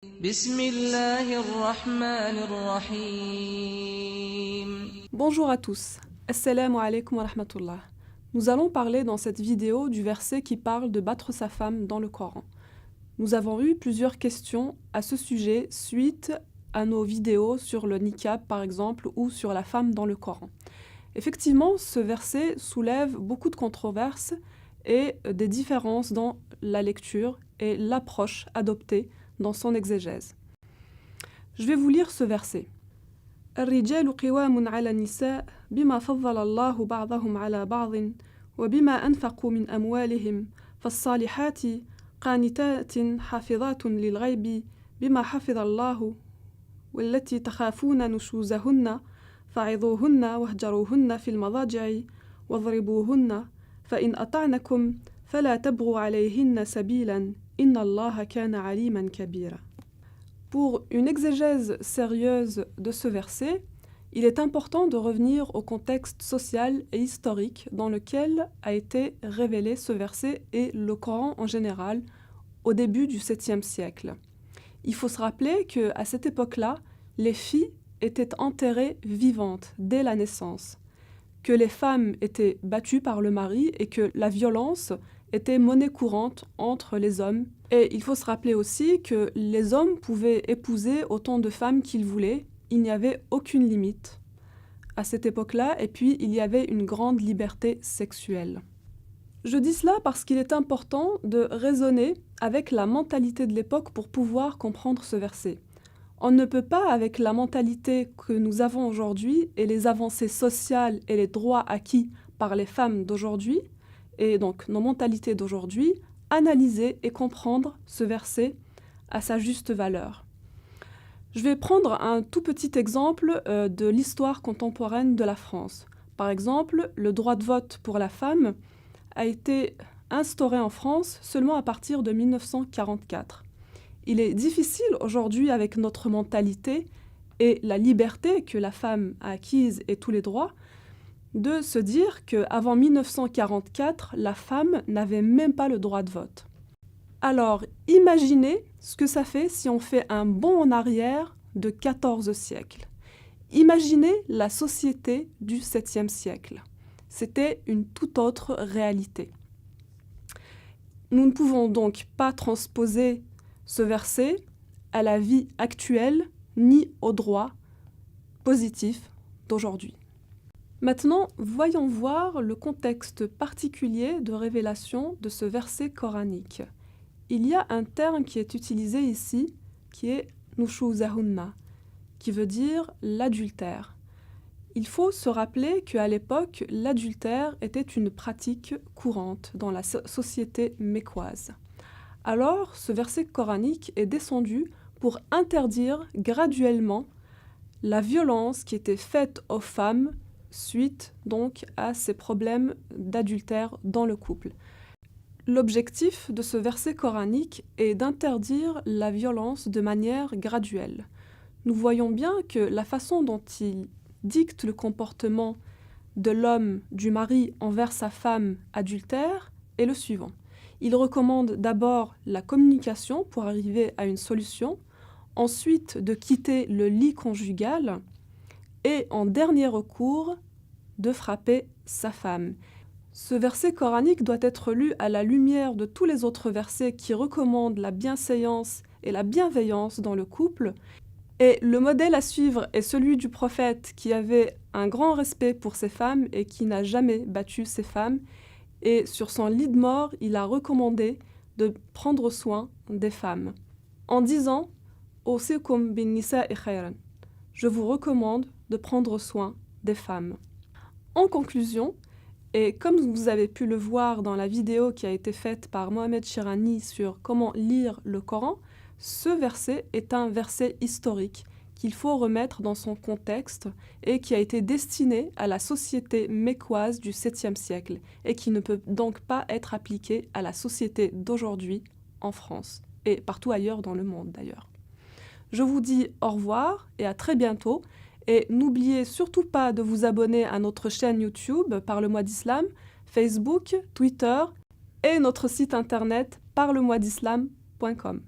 بسم الله الرحمن الرحيم. Bonjour à tous, Assalamu alaikum wa rahmatullah. Nous allons parler dans cette vidéo du verset qui parle de battre sa femme dans le Coran. Nous avons eu plusieurs questions à ce sujet suite à nos vidéos sur le niqab par exemple ou sur la femme dans le Coran. Effectivement, ce verset soulève beaucoup de controverses et des différences dans la lecture et l'approche adoptée dans son exégèse. Je vais vous lire ce verset. الرجال قوام على النساء بما فضل الله بعضهم على بعض وبما أنفقوا من أموالهم فالصالحات قانتات حافظات للغيب بما حفظ الله والتي تخافون نشوزهن فعظوهن واهجروهن في المضاجع واضربوهن فإن أطعنكم فلا تبغوا عليهن سبيلا إن الله كان عليما كبيرا. Pour une exégèse sérieuse de ce verset, il est important de revenir au contexte social et historique dans lequel a été révélé ce verset et le Coran en général au début du 7e siècle. Il faut se rappeler qu'à cette époque-là, les filles étaient enterrées vivantes dès la naissance, que les femmes étaient battues par le mari et que la violence était monnaie courante entre les hommes. Et il faut se rappeler aussi que les hommes pouvaient épouser autant de femmes qu'ils voulaient, il n'y avait aucune limite à cette époque-là, et puis il y avait une grande liberté sexuelle. Je dis cela parce qu'il est important de raisonner avec la mentalité de l'époque pour pouvoir comprendre ce verset. On ne peut pas, avec la mentalité que nous avons aujourd'hui et les avancées sociales et les droits acquis par les femmes d'aujourd'hui, et donc nos mentalités d'aujourd'hui, analyser et comprendre ce verset à sa juste valeur. Je vais prendre un tout petit exemple de l'histoire contemporaine de la France. Par exemple, le droit de vote pour la femme a été instauré en France seulement à partir de 1944. Il est difficile aujourd'hui, avec notre mentalité et la liberté que la femme a acquise et tous les droits, de se dire qu'avant 1944, la femme n'avait même pas le droit de vote. Alors, imaginez ce que ça fait si on fait un bond en arrière de 14 siècles. Imaginez la société du 7e siècle. C'était une toute autre réalité. Nous ne pouvons donc pas transposer ce verset à la vie actuelle ni au droit positif d'aujourd'hui. Maintenant, voyons voir le contexte particulier de révélation de ce verset coranique. Il y a un terme qui est utilisé ici, qui est « nushuzahunna », qui veut dire l'adultère. Il faut se rappeler qu'à l'époque, l'adultère était une pratique courante dans la société mécoise. Alors, ce verset coranique est descendu pour interdire graduellement la violence qui était faite aux femmes suite donc à ces problèmes d'adultère dans le couple. L'objectif de ce verset coranique est d'interdire la violence de manière graduelle. Nous voyons bien que la façon dont il dicte le comportement de l'homme, du mari envers sa femme adultère est le suivant. Il recommande d'abord la communication pour arriver à une solution, ensuite de quitter le lit conjugal et en dernier recours de frapper sa femme. Ce verset coranique doit être lu à la lumière de tous les autres versets qui recommandent la bienséance et la bienveillance dans le couple. Et le modèle à suivre est celui du prophète qui avait un grand respect pour ses femmes et qui n'a jamais battu ses femmes. Et sur son lit de mort, il a recommandé de prendre soin des femmes en disant « Awsikum bin nisa'i khayran » je vous recommande de prendre soin des femmes. En conclusion, et comme vous avez pu le voir dans la vidéo qui a été faite par Mohamed Shirani sur comment lire le Coran, ce verset est un verset historique qu'il faut remettre dans son contexte et qui a été destiné à la société mécoise du 7e siècle et qui ne peut donc pas être appliqué à la société d'aujourd'hui en France et partout ailleurs dans le monde d'ailleurs. Je vous dis au revoir et à très bientôt. Et n'oubliez surtout pas de vous abonner à notre chaîne YouTube Parle-moi d'Islam, Facebook, Twitter et notre site internet parlemoidislam.com.